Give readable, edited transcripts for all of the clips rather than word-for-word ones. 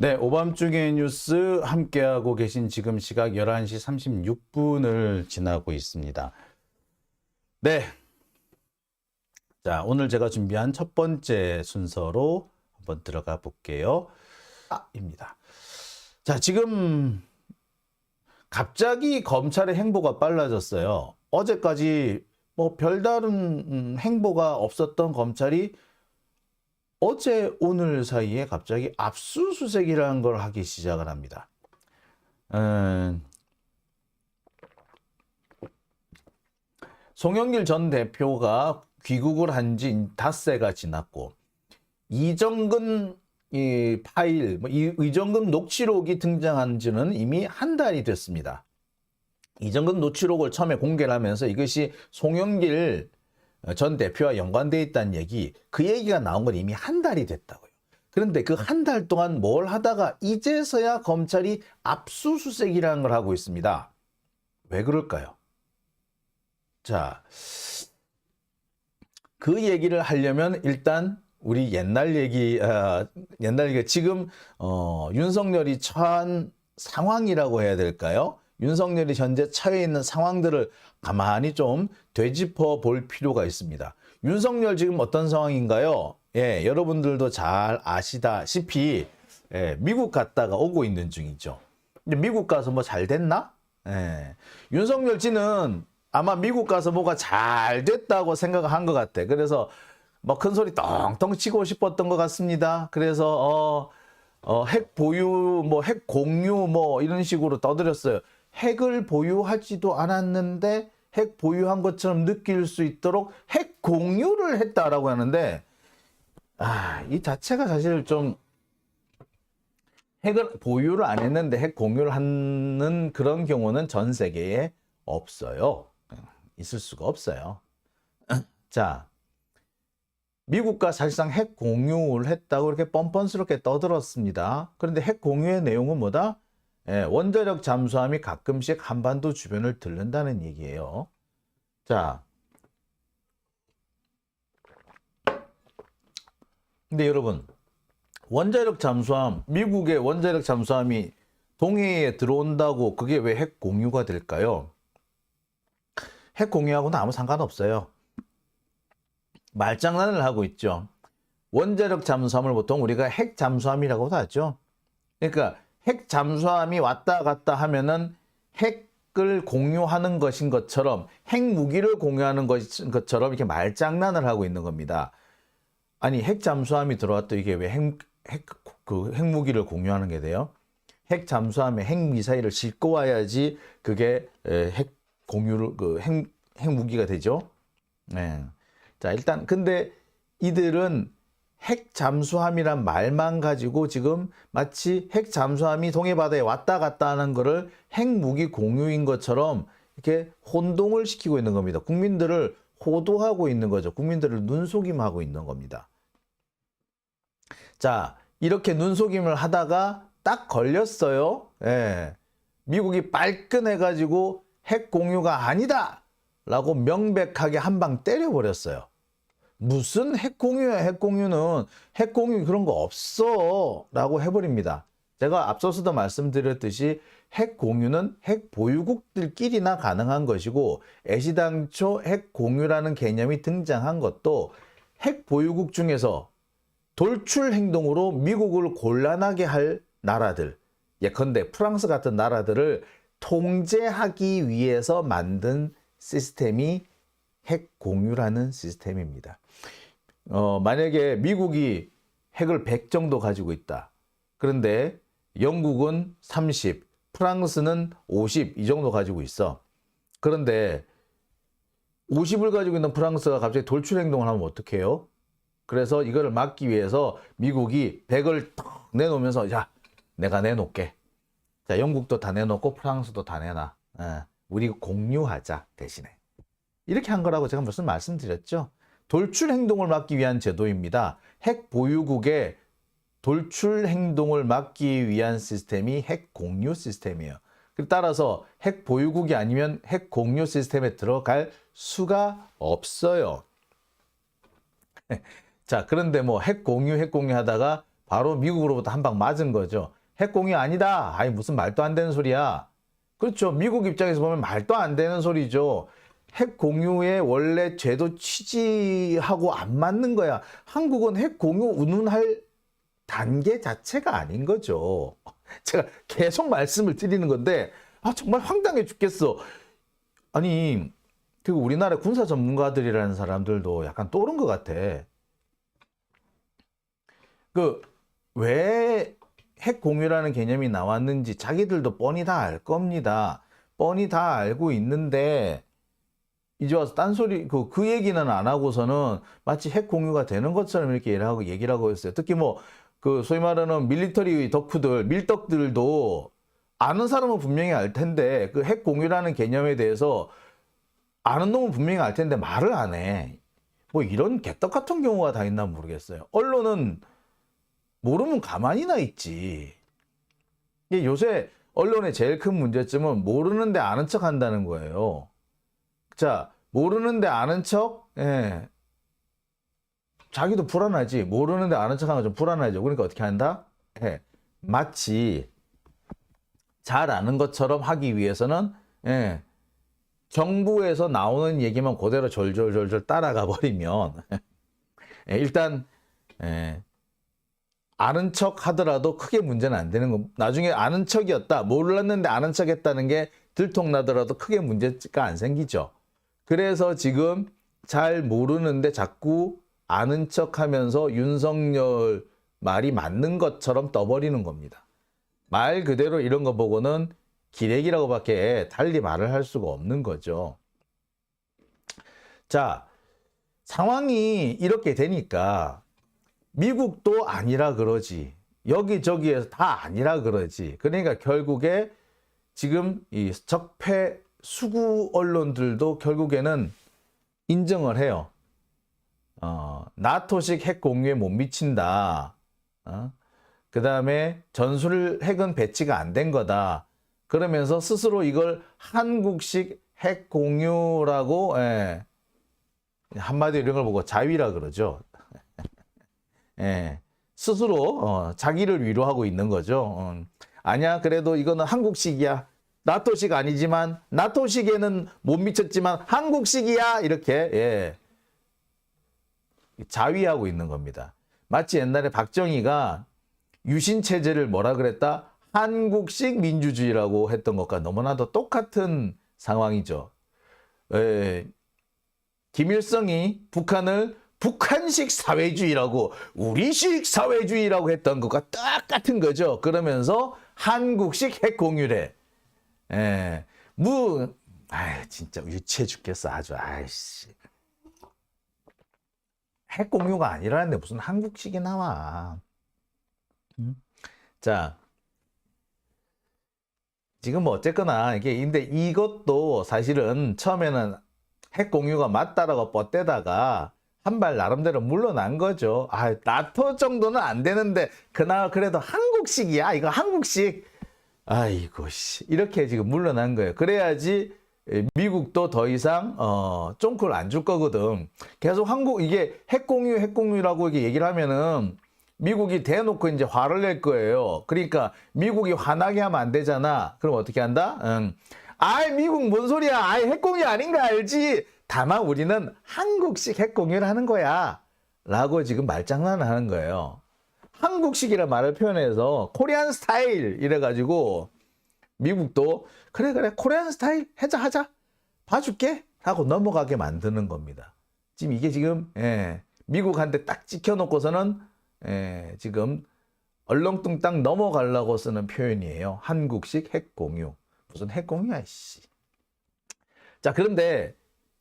네, 오밤중의 뉴스 함께하고 계신 지금 시각 11시 36분을 지나고 있습니다. 네. 자, 오늘 제가 준비한 첫 번째 순서로 한번 들어가 볼게요. 입니다. 자, 지금 갑자기 검찰의 행보가 빨라졌어요. 어제까지 뭐 별다른 행보가 없었던 검찰이 어제 오늘 사이에 갑자기 압수수색이라는 걸 하기 시작을 합니다. 송영길 전 대표가 귀국을 한 지 닷새가 지났고 이정근 파일, 이정근 녹취록이 등장한 지는 이미 한 달이 됐습니다. 이정근 녹취록을 처음에 공개를 하면서 이것이 송영길 전 대표와 연관되어 있다는 얘기, 그 얘기가 나온 건 이미 한 달이 됐다고요. 그런데 그 한 달 동안 뭘 하다가 이제서야 검찰이 압수수색이라는 걸 하고 있습니다. 왜 그럴까요? 자, 그 얘기를 하려면 일단 우리 옛날 얘기 지금 윤석열이 처한 상황이라고 해야 될까요? 윤석열이 현재 처해 있는 상황들을 가만히 좀 되짚어 볼 필요가 있습니다. 윤석열 지금 어떤 상황인가요? 예, 여러분들도 잘 아시다시피 미국 갔다가 오고 있는 중이죠. 근데 미국 가서 뭐 잘 됐나? 예, 윤석열 씨는 아마 미국 가서 뭐가 잘 됐다고 생각한 것 같아. 그래서 뭐 큰 소리 떵떵 치고 싶었던 것 같습니다. 그래서 핵 보유, 뭐 핵 공유, 뭐 이런 식으로 떠들었어요. 핵을 보유하지도 않았는데 핵 보유한 것처럼 느낄 수 있도록 핵 공유를 했다라고 하는데, 이 자체가 사실 좀 핵을 보유를 안 했는데 핵 공유를 하는 그런 경우는 전 세계에 없어요. 있을 수가 없어요. 자, 미국과 사실상 핵 공유를 했다고 이렇게 뻔뻔스럽게 떠들었습니다. 그런데 핵 공유의 내용은 뭐다? 원자력 잠수함이 가끔씩 한반도 주변을 들른다는 얘기예요. 자, 근데 여러분, 원자력 잠수함, 미국의 원자력 잠수함이 동해에 들어온다고 그게 왜 핵 공유가 될까요? 핵 공유하고는 아무 상관없어요. 말장난을 하고 있죠. 원자력 잠수함을 보통 우리가 핵 잠수함이라고도 하죠. 그러니까 핵 잠수함이 왔다 갔다 하면은 핵을 공유하는 것인 것처럼, 핵 무기를 공유하는 것처럼 이렇게 말장난을 하고 있는 겁니다. 아니, 핵 잠수함이 들어왔다 이게 왜 핵 무기를 공유하는 게 돼요? 핵 잠수함에 핵 미사일을 싣고 와야지 그게 핵 공유를 핵 무기가 되죠. 네. 자, 일단 근데 이들은 핵 잠수함이란 말만 가지고 지금 마치 핵 잠수함이 동해바다에 왔다 갔다 하는 거를 핵 무기 공유인 것처럼 이렇게 혼동을 시키고 있는 겁니다. 국민들을 호도하고 있는 거죠. 국민들을 눈속임하고 있는 겁니다. 자, 이렇게 눈속임을 하다가 딱 걸렸어요. 예. 미국이 발끈해가지고 핵 공유가 아니다! 라고 명백하게 한 방 때려버렸어요. 무슨 핵 공유야, 핵 공유는. 핵 공유 그런 거 없어. 라고 해버립니다. 제가 앞서서도 말씀드렸듯이 핵 공유는 핵 보유국들끼리나 가능한 것이고, 애시당초 핵 공유라는 개념이 등장한 것도 핵 보유국 중에서 돌출 행동으로 미국을 곤란하게 할 나라들, 예컨대 프랑스 같은 나라들을 통제하기 위해서 만든 시스템이 핵 공유라는 시스템입니다. 만약에 미국이 핵을 100 정도 가지고 있다. 그런데 영국은 30, 프랑스는 50 이 정도 가지고 있어. 그런데 50을 가지고 있는 프랑스가 갑자기 돌출 행동을 하면 어떡해요? 그래서 이거를 막기 위해서 미국이 100을 탁 내놓으면서, 야, 내가 내놓게. 자, 영국도 다 내놓고 프랑스도 다 내놔. 우리 공유하자 대신에. 이렇게 한 거라고 제가 무슨 말씀드렸죠? 돌출 행동을 막기 위한 제도입니다. 핵 보유국의 돌출 행동을 막기 위한 시스템이 핵 공유 시스템이에요. 따라서 핵 보유국이 아니면 핵 공유 시스템에 들어갈 수가 없어요. 자, 그런데 뭐 핵 공유 하다가 바로 미국으로부터 한 방 맞은 거죠. 핵 공유 아니다. 아니 무슨 말도 안 되는 소리야. 그렇죠. 미국 입장에서 보면 말도 안 되는 소리죠. 핵 공유의 원래 제도 취지하고 안 맞는 거야. 한국은 핵 공유 운운할 단계 자체가 아닌 거죠. 제가 계속 말씀을 드리는 건데 정말 황당해 죽겠어. 아니 그리고 우리나라 군사 전문가들이라는 사람들도 약간 또른 것 같아. 왜 핵 공유라는 개념이 나왔는지 자기들도 뻔히 다 알 겁니다. 뻔히 다 알고 있는데 이제 와서 딴소리 그 얘기는 안 하고서는 마치 핵 공유가 되는 것처럼 이렇게 얘기를 하고 있어요. 특히 그 소위 말하는 밀리터리 덕후들, 밀떡들도 아는 사람은 분명히 알 텐데 그 핵 공유라는 개념에 대해서 아는 놈은 분명히 알 텐데 말을 안 해. 이런 개떡 같은 경우가 다 있나 모르겠어요. 언론은 모르면 가만히나 있지. 요새 언론의 제일 큰 문제점은 모르는데 아는 척 한다는 거예요. 자, 모르는데 아는 척, 자기도 불안하지. 모르는데 아는 척 하면 좀 불안하죠. 그러니까 어떻게 한다? 마치 잘 아는 것처럼 하기 위해서는, 정부에서 나오는 얘기만 그대로 졸졸졸졸 따라가 버리면, 일단, 아는 척 하더라도 크게 문제는 안 되는 거. 나중에 아는 척이었다. 몰랐는데 아는 척 했다는 게 들통나더라도 크게 문제가 안 생기죠. 그래서 지금 잘 모르는데 자꾸 아는 척 하면서 윤석열 말이 맞는 것처럼 떠버리는 겁니다. 말 그대로 이런 거 보고는 기레기라고밖에 달리 말을 할 수가 없는 거죠. 자, 상황이 이렇게 되니까 미국도 아니라 그러지. 여기저기에서 다 아니라 그러지. 그러니까 결국에 지금 이 적폐 수구 언론들도 결국에는 인정을 해요. 나토식 핵 공유에 못 미친다. 그 다음에 전술 핵은 배치가 안 된 거다. 그러면서 스스로 이걸 한국식 핵 공유라고, 한마디로 이런 걸 보고 자위라 그러죠. 스스로 자기를 위로하고 있는 거죠. 아니야, 그래도 이거는 한국식이야. 나토식 아니지만 나토식에는 못 미쳤지만 한국식이야. 이렇게 자위하고 있는 겁니다. 마치 옛날에 박정희가 유신 체제를 뭐라 그랬다? 한국식 민주주의라고 했던 것과 너무나도 똑같은 상황이죠. 김일성이 북한을 북한식 사회주의라고 우리식 사회주의라고 했던 것과 똑같은 거죠. 그러면서 한국식 핵 공유래. 진짜 유치해 죽겠어. 아주. 아이씨. 핵 공유가 아니라는데 무슨 한국식이 나와. 자, 지금 어쨌거나 근데 이것도 사실은 처음에는 핵 공유가 맞다라고 뻗대다가 한 발 나름대로 물러난 거죠. 나토 정도는 안 되는데 그나마 그래도 한국식이야. 이거 한국식. 아이고 씨. 이렇게 지금 물러난 거예요. 그래야지 미국도 더 이상 쫑콜 안 줄 거거든. 계속 이게 핵 공유라고 이렇게 얘기를 하면은 미국이 대놓고 이제 화를 낼 거예요. 그러니까 미국이 화나게 하면 안 되잖아. 그럼 어떻게 한다? 미국 뭔 소리야? 핵 공유 아닌 거 알지? 다만 우리는 한국식 핵 공유를 하는 거야. 라고 지금 말장난을 하는 거예요. 한국식이라는 말을 표현해서 코리안 스타일 이래가지고 미국도 그래 코리안 스타일 하자 봐줄게 하고 넘어가게 만드는 겁니다. 지금 이게 지금 미국한테 딱 찍혀놓고서는 지금 얼렁뚱땅 넘어가려고 쓰는 표현이에요. 한국식 핵 공유. 무슨 핵 공유야 씨. 자, 그런데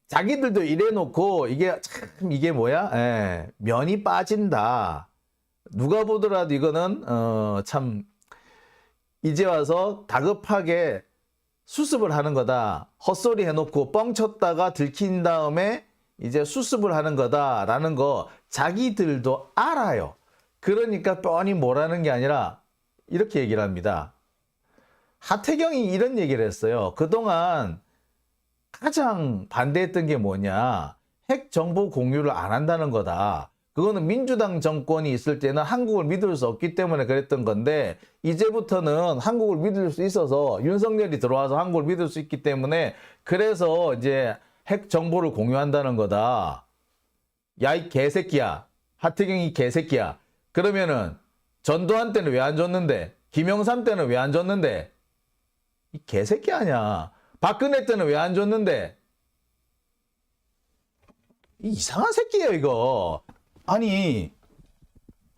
자기들도 이래놓고 이게 뭐야? 면이 빠진다. 누가 보더라도 이거는 참 이제 와서 다급하게 수습을 하는 거다. 헛소리 해놓고 뻥쳤다가 들킨 다음에 이제 수습을 하는 거다라는 거 자기들도 알아요. 그러니까 뻔히 뭐라는 게 아니라 이렇게 얘기를 합니다. 하태경이 이런 얘기를 했어요. 그동안 가장 반대했던 게 뭐냐? 핵 정보 공유를 안 한다는 거다. 그거는 민주당 정권이 있을 때는 한국을 믿을 수 없기 때문에 그랬던 건데 이제부터는 한국을 믿을 수 있어서 윤석열이 들어와서 한국을 믿을 수 있기 때문에 그래서 이제 핵 정보를 공유한다는 거다. 야, 이 개새끼야. 하태경이 개새끼야. 그러면은 전두환 때는 왜 안 줬는데? 김영삼 때는 왜 안 줬는데? 이 개새끼 아니야. 박근혜 때는 왜 안 줬는데? 이상한 새끼예요, 이거. 아니,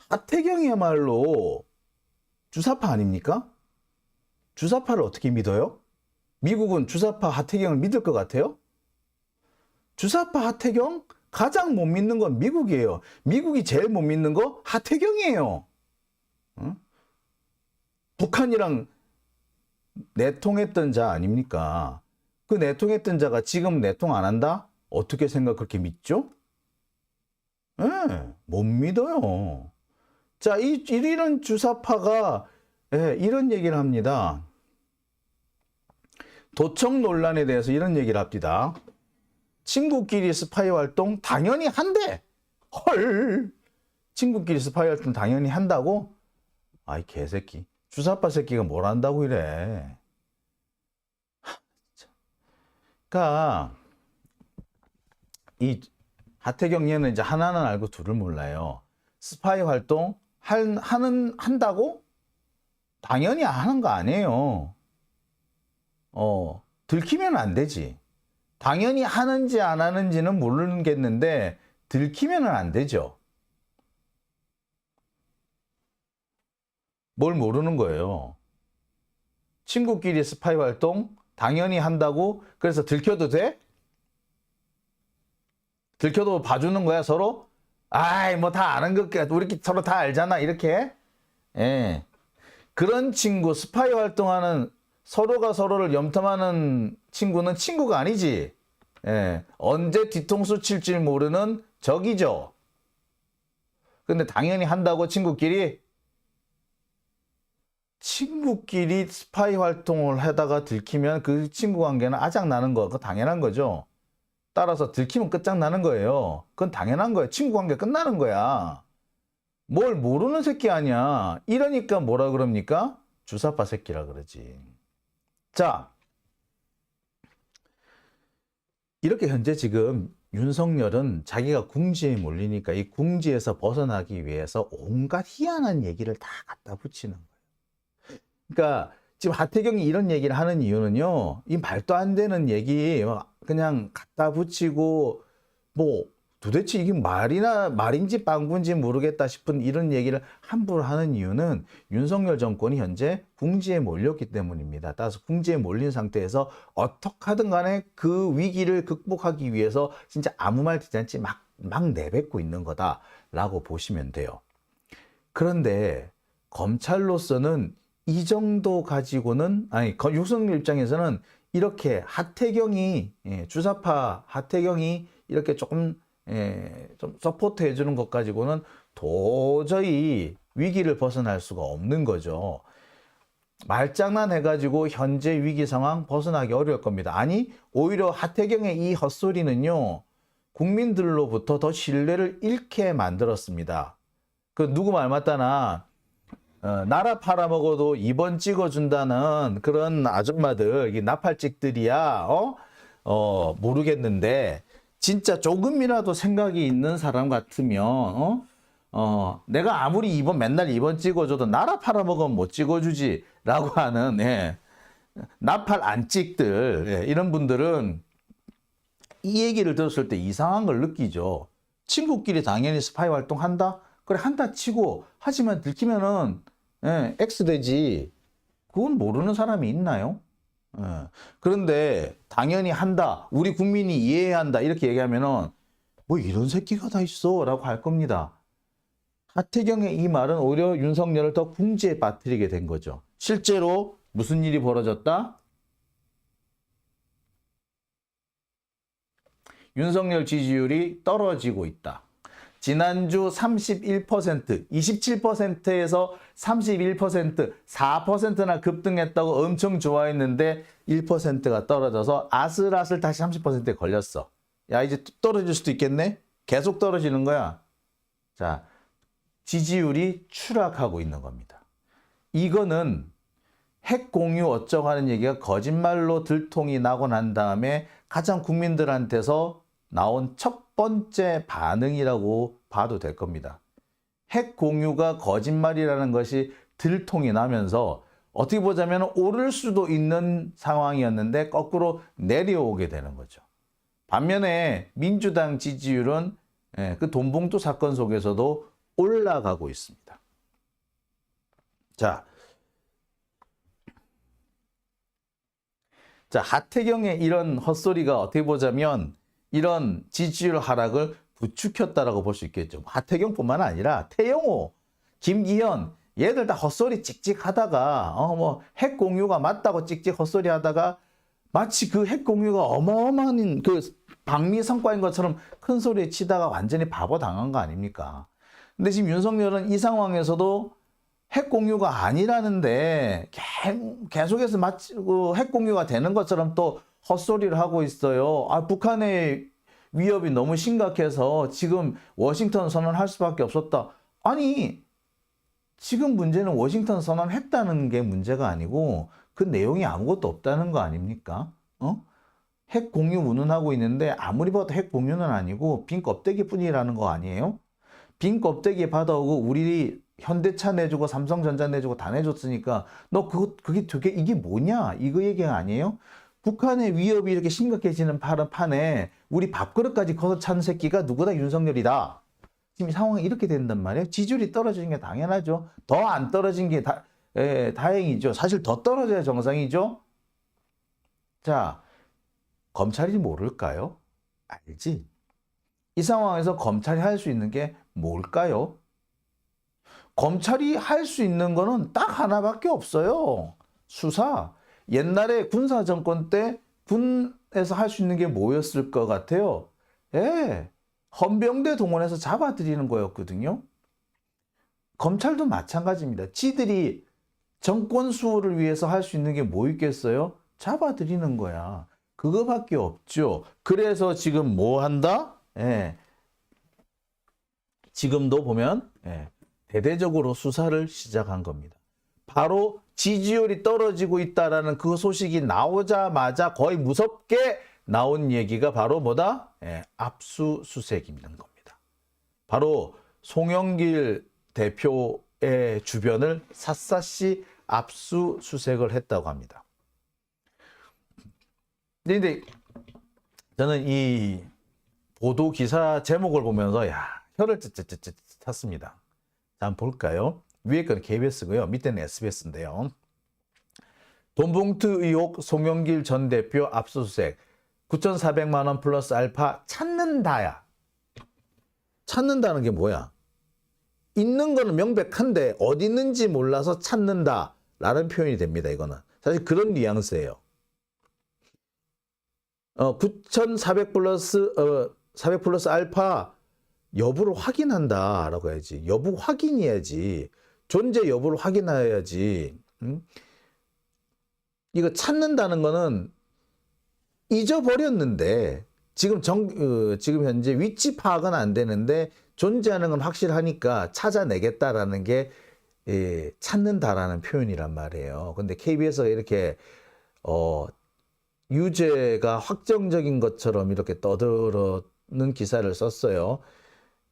하태경이야말로 주사파 아닙니까? 주사파를 어떻게 믿어요? 미국은 주사파 하태경을 믿을 것 같아요? 주사파 하태경? 가장 못 믿는 건 미국이에요. 미국이 제일 못 믿는 거 하태경이에요. 응? 북한이랑 내통했던 자 아닙니까? 그 내통했던 자가 지금 내통 안 한다? 어떻게 생각 그렇게 믿죠? 예, 못 믿어요. 자, 이런 주사파가 이런 얘기를 합니다. 도청 논란에 대해서 이런 얘기를 합니다. 친구끼리 스파이 활동 당연히 한대. 헐. 친구끼리 스파이 활동 당연히 한다고? 아이 개새끼. 주사파 새끼가 뭘 한다고 이래. 그러니까 이 하태경 얘는 이제 하나는 알고 둘을 몰라요. 스파이 활동 한다고? 당연히 하는 거 아니에요. 들키면 안 되지. 당연히 하는지 안 하는지는 모르겠는데 들키면은 안 되죠. 뭘 모르는 거예요. 친구끼리 스파이 활동 당연히 한다고 그래서 들켜도 돼? 들켜도 봐주는 거야 서로? 아이 뭐 다 아는 것 같아. 우리끼리 서로 다 알잖아 이렇게. 예. 그런 친구 스파이 활동하는 서로가 서로를 염탐하는 친구는 친구가 아니지. 예. 언제 뒤통수 칠지 모르는 적이죠. 근데 당연히 한다고 친구끼리 스파이 활동을 하다가 들키면 그 친구 관계는 아작나는 거, 그거 당연한 거죠. 따라서 들키면 끝장나는 거예요. 그건 당연한 거예요. 친구 관계 끝나는 거야. 뭘 모르는 새끼 아니야. 이러니까 뭐라 그럽니까? 주사파 새끼라 그러지. 자, 이렇게 현재 지금 윤석열은 자기가 궁지에 몰리니까 이 궁지에서 벗어나기 위해서 온갖 희한한 얘기를 다 갖다 붙이는 거예요. 그러니까 지금 하태경이 이런 얘기를 하는 이유는요. 이 말도 안 되는 얘기 그냥 갖다 붙이고 뭐 도대체 이게 말인지 빵군지 모르겠다 싶은 이런 얘기를 함부로 하는 이유는 윤석열 정권이 현재 궁지에 몰렸기 때문입니다. 따라서 궁지에 몰린 상태에서 어떻게 하든 간에 그 위기를 극복하기 위해서 진짜 아무 말 듣지 않지 막 내뱉고 있는 거다라고 보시면 돼요. 그런데 검찰로서는 이 정도 가지고는 윤석열 입장에서는 이렇게 주사파 하태경이 이렇게 조금 좀 서포트 해주는 것 가지고는 도저히 위기를 벗어날 수가 없는 거죠. 말장난 해가지고 현재 위기 상황 벗어나기 어려울 겁니다. 아니 오히려 하태경의 이 헛소리는요 국민들로부터 더 신뢰를 잃게 만들었습니다. 그 누구 말 맞다나 나라 팔아먹어도 2번 찍어준다는 그런 아줌마들, 이 나팔찍들이야, 모르겠는데, 진짜 조금이라도 생각이 있는 사람 같으면, 내가 아무리 맨날 2번 찍어줘도 나라 팔아먹으면 못 찍어주지, 라고 하는, 나팔 안 찍들, 이런 분들은 이 얘기를 들었을 때 이상한 걸 느끼죠. 친구끼리 당연히 스파이 활동한다? 그래, 한다 치고, 하지만 들키면은, X 되지. 그건 모르는 사람이 있나요? 그런데 당연히 한다. 우리 국민이 이해해야 한다. 이렇게 얘기하면은 뭐 이런 새끼가 다 있어 라고 할 겁니다. 하태경의 이 말은 오히려 윤석열을 더 궁지에 빠뜨리게 된 거죠. 실제로 무슨 일이 벌어졌다? 윤석열 지지율이 떨어지고 있다. 지난주 31%, 27%에서 31%, 4%나 급등했다고 엄청 좋아했는데 1%가 떨어져서 아슬아슬 다시 30%에 걸렸어. 야, 이제 떨어질 수도 있겠네? 계속 떨어지는 거야. 자, 자, 지지율이 추락하고 있는 겁니다. 이거는 핵 공유 어쩌고 하는 얘기가 거짓말로 들통이 나고 난 다음에 가장 국민들한테서 나온 첫 번째 반응이라고 봐도 될 겁니다. 핵 공유가 거짓말이라는 것이 들통이 나면서 어떻게 보자면 오를 수도 있는 상황이었는데 거꾸로 내려오게 되는 거죠. 반면에 민주당 지지율은 그 돈봉투 사건 속에서도 올라가고 있습니다. 자, 하태경의 이런 헛소리가 어떻게 보자면 이런 지지율 하락을 부추겼다라고 볼 수 있겠죠. 하태경뿐만 아니라 태영호, 김기현 얘들 다 헛소리 찍찍 하다가 핵 공유가 맞다고 찍찍 헛소리 하다가 마치 그 핵 공유가 어마어마한 그 방미 성과인 것처럼 큰 소리 치다가 완전히 바보 당한 거 아닙니까? 근데 지금 윤석열은 이 상황에서도 핵 공유가 아니라는데 계속해서 마치 핵 공유가 되는 것처럼 또 헛소리를 하고 있어요. 북한의 위협이 너무 심각해서 지금 워싱턴 선언할 수밖에 없었다. 아니, 지금 문제는 워싱턴 선언했다는 게 문제가 아니고 그 내용이 아무것도 없다는 거 아닙니까? 핵 공유 운운하고 있는데 아무리 봐도 핵 공유는 아니고 빈 껍데기 뿐이라는 거 아니에요? 빈 껍데기 받아오고 우리 현대차 내주고 삼성전자 내주고 다 내줬으니까 너 그게 이게 뭐냐? 이거 얘기 아니에요? 북한의 위협이 이렇게 심각해지는 판에 우리 밥그릇까지 거서 찬 새끼가 누구다? 윤석열이다. 지금 상황이 이렇게 된단 말이에요. 지지율이 떨어지는 게 당연하죠. 더 안 떨어진 게 다행이죠. 사실 더 떨어져야 정상이죠. 자, 검찰이 모를까요? 알지. 이 상황에서 검찰이 할 수 있는 게 뭘까요? 검찰이 할 수 있는 거는 딱 하나밖에 없어요. 수사. 옛날에 군사정권 때 군에서 할 수 있는 게 뭐였을 것 같아요? 헌병대 동원해서 잡아들이는 거였거든요. 검찰도 마찬가지입니다. 지들이 정권 수호를 위해서 할 수 있는 게 뭐 있겠어요? 잡아들이는 거야. 그거밖에 없죠. 그래서 지금 뭐 한다? 지금도 보면 대대적으로 수사를 시작한 겁니다. 바로 지지율이 떨어지고 있다라는 그 소식이 나오자마자 거의 무섭게 나온 얘기가 바로 뭐다? 압수수색인 겁니다. 바로 송영길 대표의 주변을 샅샅이 압수수색을 했다고 합니다. 근데 저는 이 보도 기사 제목을 보면서 혀를 찢찢찢 탔습니다. 자, 한번 볼까요? 위에 건 KBS고요. 밑에는 SBS인데요. 돈봉투 의혹 송영길 전 대표 압수수색 9,400만 원 플러스 알파 찾는다야. 찾는다는 게 뭐야? 있는 거는 명백한데 어디 있는지 몰라서 찾는다라는 표현이 됩니다. 이거는 사실 그런 뉘앙스예요. 9,400 플러스 400 플러스 알파 여부를 확인한다라고 해야지. 여부 확인해야지. 존재 여부를 확인해야지. 이거 찾는다는 거는 잊어버렸는데 지금 현재 위치 파악은 안 되는데 존재하는 건 확실하니까 찾아내겠다라는 게 찾는다라는 표현이란 말이에요. 근데 KBS가 이렇게 유죄가 확정적인 것처럼 이렇게 떠들어는 기사를 썼어요.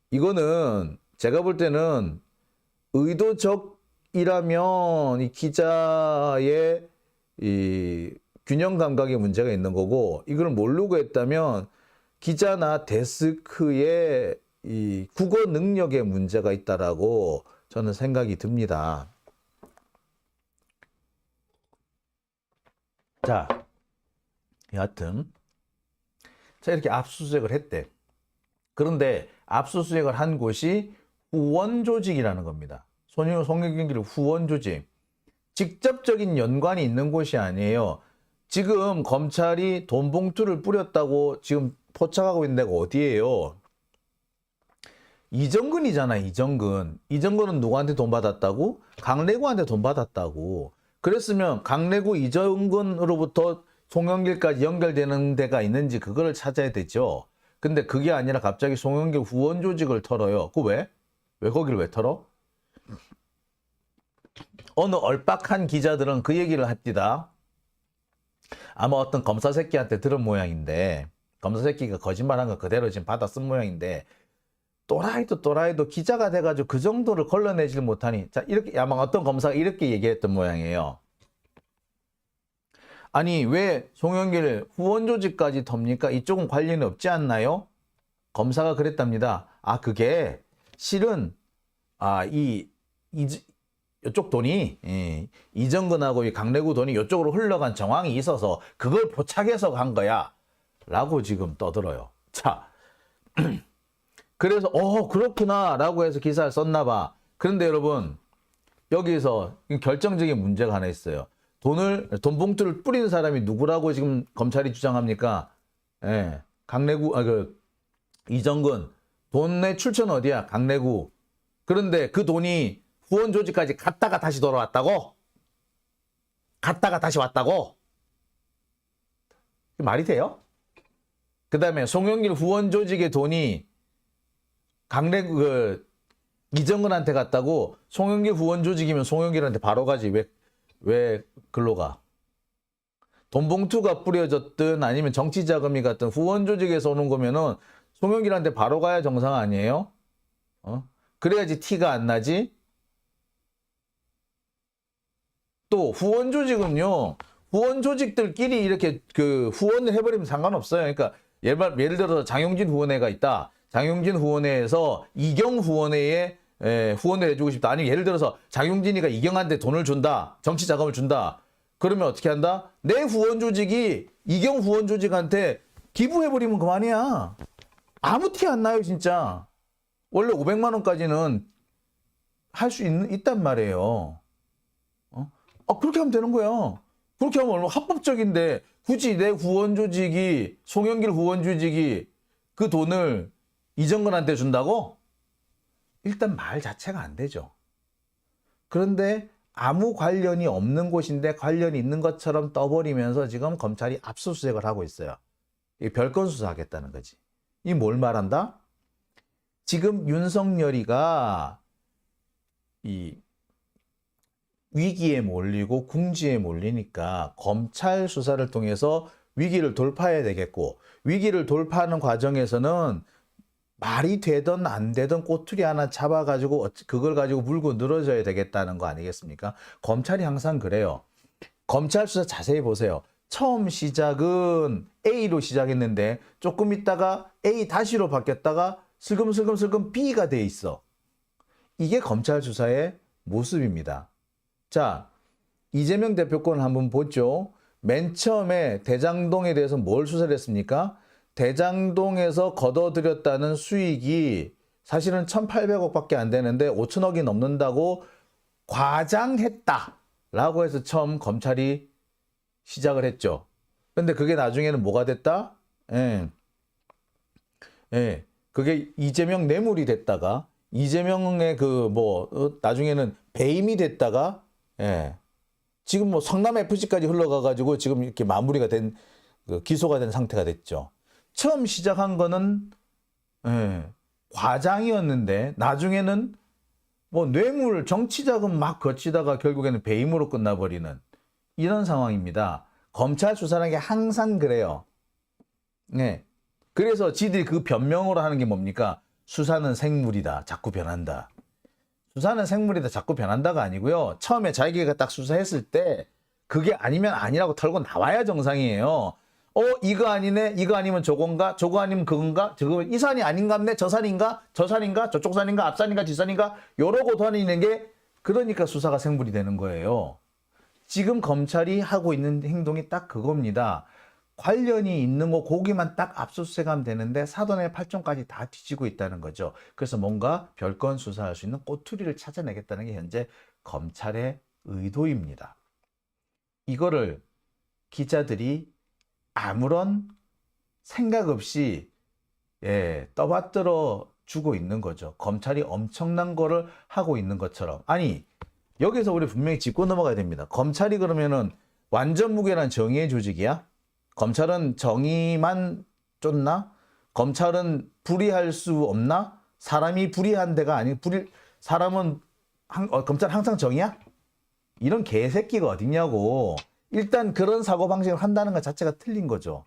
이거는 제가 볼 때는 의도적이라면 이 기자의 이 균형 감각에 문제가 있는 거고, 이걸 모르고 했다면 기자나 데스크의 이 국어 능력에 문제가 있다라고 저는 생각이 듭니다. 자, 여하튼 이렇게 압수수색을 했대. 그런데 압수수색을 한 곳이 후원 조직이라는 겁니다. 송영길 후원 조직. 직접적인 연관이 있는 곳이 아니에요. 지금 검찰이 돈 봉투를 뿌렸다고 지금 포착하고 있는 데가 어디예요? 이정근이잖아, 이정근. 이정근은 누구한테 돈 받았다고? 강래구한테 돈 받았다고. 그랬으면 강래구 이정근으로부터 송영길까지 연결되는 데가 있는지 그거를 찾아야 되죠. 근데 그게 아니라 갑자기 송영길 후원 조직을 털어요. 그 왜? 왜 거기를 왜 털어? 어느 얼빡한 기자들은 그 얘기를 합니다. 아마 어떤 검사 새끼한테 들은 모양인데, 검사 새끼가 거짓말한 거 그대로 지금 받아 쓴 모양인데, 또라이도 기자가 돼가지고 그 정도를 걸러내질 못하니, 자, 이렇게, 아마 어떤 검사가 이렇게 얘기했던 모양이에요. 아니, 왜 송영길 후원 조직까지 텁니까? 이쪽은 관련이 없지 않나요? 검사가 그랬답니다. 아, 그게 실은, 이쪽 돈이, 이정근하고 이 강래구 돈이 이쪽으로 흘러간 정황이 있어서 그걸 포착해서 간 거야. 라고 지금 떠들어요. 자, 그래서, 그렇구나. 라고 해서 기사를 썼나 봐. 그런데 여러분, 여기서 결정적인 문제가 하나 있어요. 돈 봉투를 뿌리는 사람이 누구라고 지금 검찰이 주장합니까? 예. 강래구, 이정근. 돈의 출처는 어디야? 강래구. 그런데 그 돈이 후원 조직까지 갔다가 다시 돌아왔다고? 갔다가 다시 왔다고? 말이 돼요? 그 다음에 송영길 후원 조직의 돈이 이정근한테 갔다고. 송영길 후원 조직이면 송영길한테 바로 가지. 왜 글로 가? 돈 봉투가 뿌려졌든 아니면 정치 자금이 갔든 후원 조직에서 오는 거면은 송영길한테 바로 가야 정상 아니에요? 그래야지 티가 안 나지? 또 후원 조직은요, 후원 조직들끼리 이렇게 후원을 해버리면 상관없어요. 그러니까 예를 들어서 장용진 후원회가 있다. 장용진 후원회에서 이경 후원회에 후원을 해주고 싶다. 아니면 예를 들어서 장용진이가 이경한테 돈을 준다. 정치 자금을 준다. 그러면 어떻게 한다? 내 후원 조직이 이경 후원 조직한테 기부해버리면 그만이야. 아무 티 안 나요, 진짜. 원래 500만 원까지는 할 수 있단 말이에요. 그렇게 하면 되는 거야. 그렇게 하면 얼마나 합법적인데 굳이 내 후원 조직이, 송영길 후원 조직이 그 돈을 이정근한테 준다고? 일단 말 자체가 안 되죠. 그런데 아무 관련이 없는 곳인데 관련이 있는 것처럼 떠버리면서 지금 검찰이 압수수색을 하고 있어요. 별건 수사하겠다는 거지. 이 뭘 말한다? 지금 윤석열이가 이 위기에 몰리고 궁지에 몰리니까 검찰 수사를 통해서 위기를 돌파해야 되겠고, 위기를 돌파하는 과정에서는 말이 되든 안 되든 꼬투리 하나 잡아가지고 그걸 가지고 물고 늘어져야 되겠다는 거 아니겠습니까? 검찰이 항상 그래요. 검찰 수사 자세히 보세요. 처음 시작은 A로 시작했는데 조금 있다가 A 다시로 바뀌었다가 슬금슬금 B가 돼 있어. 이게 검찰 수사의 모습입니다. 자, 이재명 대표 건을 한번 보죠. 맨 처음에 대장동에 대해서 뭘 수사를 했습니까? 대장동에서 거둬들였다는 수익이 사실은 1,800억밖에 안 되는데 5천억이 넘는다고 과장했다라고 해서 처음 검찰이 시작을 했죠. 근데 그게 나중에는 뭐가 됐다? 그게 이재명 뇌물이 됐다가 이재명의 나중에는 배임이 됐다가 지금 뭐 성남 FC까지 흘러가가지고 지금 이렇게 마무리가 된 기소가 된 상태가 됐죠. 처음 시작한 거는 과장이었는데 나중에는 뭐 뇌물 정치자금 막 거치다가 결국에는 배임으로 끝나버리는 이런 상황입니다. 검찰 수사라는 게 항상 그래요. 그래서 지들이 그 변명으로 하는 게 뭡니까? 수사는 생물이다. 자꾸 변한다. 수사는 생물이다. 자꾸 변한다가 아니고요. 처음에 자기가 딱 수사했을 때 그게 아니면 아니라고 털고 나와야 정상이에요. 이거 아니네. 이거 아니면 저건가? 저거 아니면 그건가? 저거 이 산이 아닌갑네. 저 산인가? 저 산인가? 저쪽 산인가? 앞산인가? 뒷산인가? 요러고 다니는 게 그러니까 수사가 생물이 되는 거예요. 지금 검찰이 하고 있는 행동이 딱 그겁니다. 관련이 있는 거 고기만 딱 압수수색하면 되는데 사돈의 8종까지 다 뒤지고 있다는 거죠. 그래서 뭔가 별건 수사할 수 있는 꼬투리를 찾아내겠다는 게 현재 검찰의 의도입니다. 이거를 기자들이 아무런 생각 없이 떠받들어 주고 있는 거죠. 검찰이 엄청난 거를 하고 있는 것처럼. 아니, 여기서 우리 분명히 짚고 넘어가야 됩니다. 검찰이 그러면은 완전 무결한 정의의 조직이야? 검찰은 정의만 쫓나? 검찰은 불의할 수 없나? 사람이 불의한 데가 아니 사람은 검찰 항상 정의야? 이런 개새끼가 어딨냐고. 일단 그런 사고방식을 한다는 것 자체가 틀린 거죠.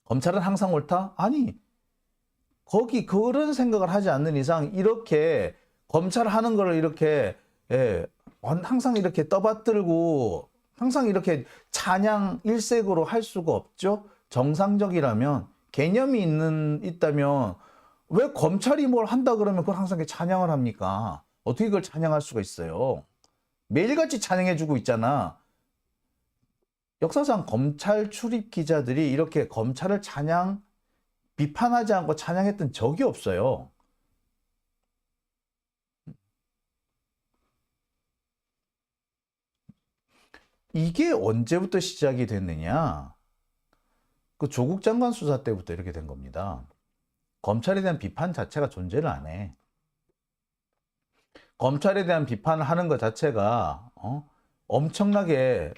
검찰은 항상 옳다? 아니, 거기 그런 생각을 하지 않는 이상 이렇게 검찰 하는 거를 이렇게 항상 이렇게 떠받들고 항상 이렇게 찬양 일색으로 할 수가 없죠. 정상적이라면 개념이 있다면 왜 검찰이 뭘 한다 그러면 그걸 항상 찬양을 합니까? 어떻게 그걸 찬양할 수가 있어요? 매일같이 찬양해주고 있잖아. 역사상 검찰 출입 기자들이 이렇게 검찰을 비판하지 않고 찬양했던 적이 없어요. 이게 언제부터 시작이 됐느냐? 그 조국 장관 수사 때부터 이렇게 된 겁니다. 검찰에 대한 비판 자체가 존재를 안 해. 검찰에 대한 비판을 하는 것 자체가 엄청나게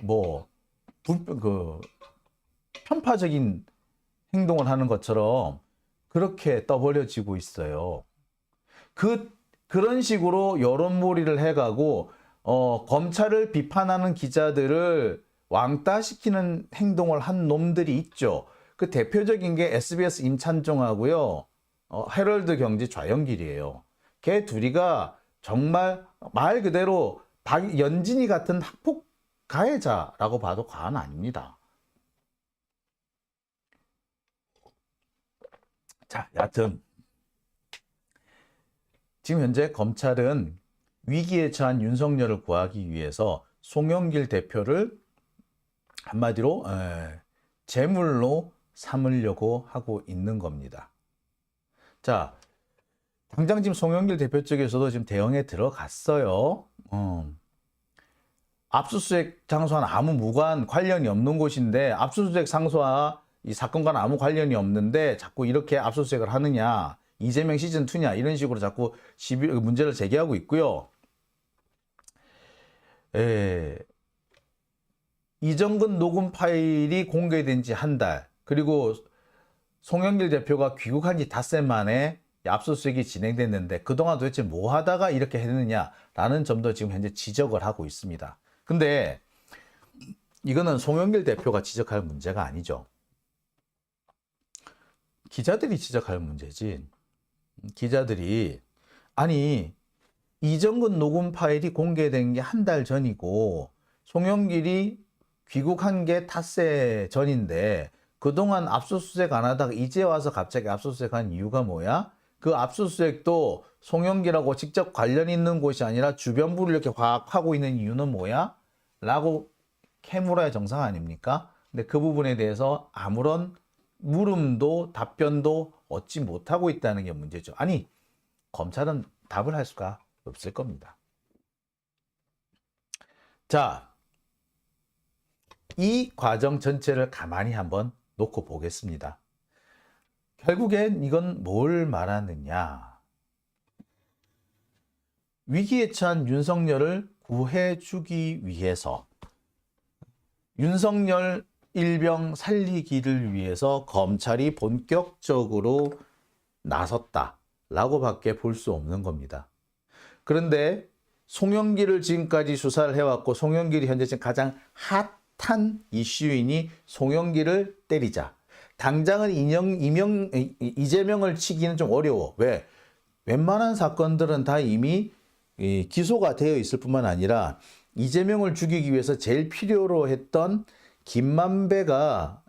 편파적인 행동을 하는 것처럼 그렇게 떠벌려지고 있어요. 그런 식으로 여론몰이를 해가고 검찰을 비판하는 기자들을 왕따시키는 행동을 한 놈들이 있죠. 그 대표적인 게 SBS 임찬종하고요. 헤럴드 경제 좌영길이에요. 걔 둘이가 정말 말 그대로 연진이 같은 학폭 가해자라고 봐도 과언 아닙니다. 자, 여하튼 지금 현재 검찰은 위기에 처한 윤석열을 구하기 위해서 송영길 대표를 한마디로 제물로 삼으려고 하고 있는 겁니다. 자, 당장 지금 송영길 대표 쪽에서도 지금 대응에 들어갔어요. 압수수색 장소와는 아무 관련이 없는 곳인데 압수수색 장소와 이 사건과는 아무 관련이 없는데 자꾸 이렇게 압수수색을 하느냐, 이재명 시즌2냐 이런 식으로 자꾸 문제를 제기하고 있고요. 이정근 녹음 파일이 공개된 지 한 달, 그리고 송영길 대표가 귀국한 지 닷새 만에 압수수색이 진행됐는데 그동안 도대체 뭐 하다가 이렇게 했느냐라는 점도 지금 현재 지적을 하고 있습니다. 근데 이거는 송영길 대표가 지적할 문제가 아니죠. 기자들이 지적할 문제지. 기자들이 아니 이정근 녹음 파일이 공개된 게 한 달 전이고 송영길이 귀국한 게 닷새 전인데 그동안 압수수색 안 하다가 이제 와서 갑자기 압수수색한 이유가 뭐야? 그 압수수색도 송영길하고 직접 관련 있는 곳이 아니라 주변부를 이렇게 확 하고 있는 이유는 뭐야? 라고 캐물어야 정상 아닙니까? 근데 그 부분에 대해서 아무런 물음도 답변도 얻지 못하고 있다는 게 문제죠. 아니, 검찰은 답을 할 수가 없을 겁니다. 자, 이 과정 전체를 가만히 한번 놓고 보겠습니다. 결국엔 이건 뭘 말하느냐. 위기에 처한 윤석열을 구해주기 위해서 윤석열 일병 살리기를 위해서 검찰이 본격적으로 나섰다라고 밖에 볼 수 없는 겁니다. 그런데 송영길을 지금까지 수사를 해왔고 송영길이 현재 지금 가장 핫한 이슈이니 송영길을 때리자. 당장은 이재명을 치기는 좀 어려워. 왜? 웬만한 사건들은 다 이미 기소가 되어 있을 뿐만 아니라 이재명을 죽이기 위해서 제일 필요로 했던 김만배가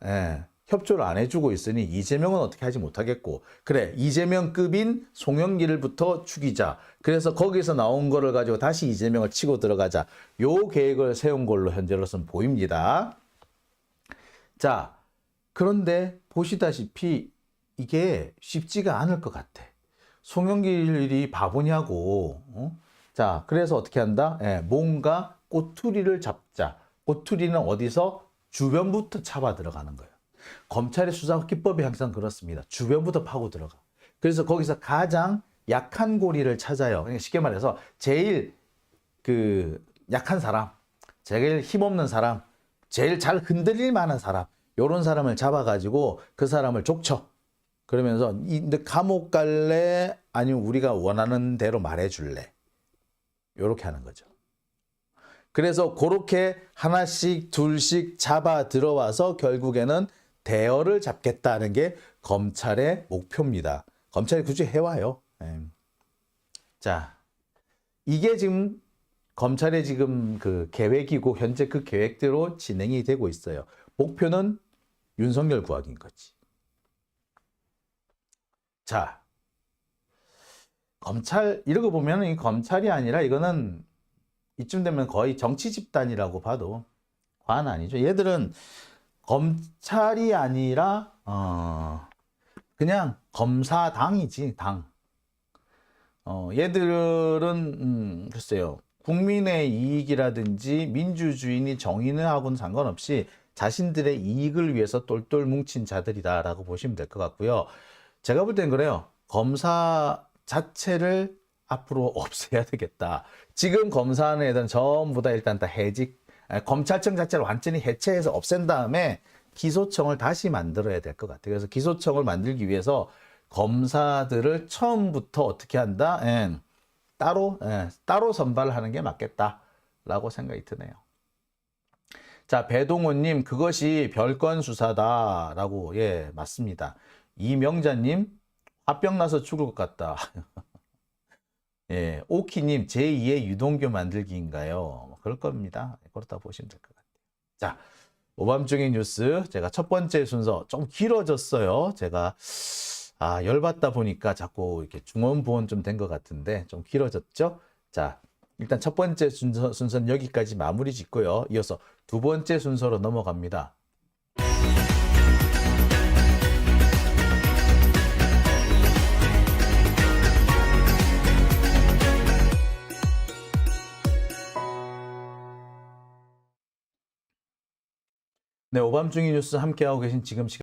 협조를 안 해주고 있으니 이재명은 어떻게 하지 못하겠고, 그래 이재명급인 송영길부터 죽이자. 그래서 거기서 나온 거를 가지고 다시 이재명을 치고 들어가자. 요 계획을 세운 걸로 현재로서는 보입니다. 자, 그런데 보시다시피 이게 쉽지가 않을 것 같아. 송영길이 바보냐고. 자, 그래서 어떻게 한다? 뭔가 꼬투리를 잡자. 꼬투리는 어디서? 주변부터 잡아 들어가는 거예요. 검찰의 수사 기법이 항상 그렇습니다. 주변부터 파고 들어가. 그래서 거기서 가장 약한 고리를 찾아요. 그러니까 쉽게 말해서 제일 약한 사람, 제일 힘없는 사람, 제일 잘 흔들릴 만한 사람, 요런 사람을 잡아가지고 그 사람을 족쳐. 그러면서 너 감옥 갈래? 아니면 우리가 원하는 대로 말해줄래? 요렇게 하는 거죠. 그래서 그렇게 하나씩 둘씩 잡아 들어와서 결국에는 대여를 잡겠다는 게 검찰의 목표입니다. 검찰이 굳이 해와요. 자, 이게 지금 검찰의 지금 그 계획이고 현재 그 계획대로 진행이 되고 있어요. 목표는 윤석열 구하기인 거지. 자, 검찰 이런 거 보면은 이 검찰이 아니라 이거는 이쯤 되면 거의 정치 집단이라고 봐도 과언 아니죠. 얘들은 검찰이 아니라 그냥 검사당이지, 당. 얘들은 글쎄요. 국민의 이익이라든지 민주주의니 정의하고는 상관없이 자신들의 이익을 위해서 똘똘 뭉친 자들이다라고 보시면 될 것 같고요. 제가 볼 땐 그래요. 검사 자체를 앞으로 없애야 되겠다. 지금 검사하는 애들은 전부 다 일단 다 해직, 검찰청 자체를 완전히 해체해서 없앤 다음에 기소청을 다시 만들어야 될 것 같아요. 그래서 기소청을 만들기 위해서 검사들을 처음부터 어떻게 한다? 따로 선발하는 게 맞겠다라고 생각이 드네요. 자, 배동호님, 그것이 별건 수사다라고, 맞습니다. 이명자님, 화병 나서 죽을 것 같다. 오키님, 제2의 유동규 만들기인가요? 뭐 그럴 겁니다. 그렇다 보시면 될 것 같아요. 자, 오밤중의 뉴스, 제가 첫 번째 순서 좀 길어졌어요. 제가 열받다 보니까 자꾸 이렇게 중원부원 좀 된 것 같은데 좀 길어졌죠? 자, 일단 첫 번째 순서는 여기까지 마무리 짓고요. 이어서 두 번째 순서로 넘어갑니다. 네, 오밤중의 뉴스 함께하고 계신 지금 시간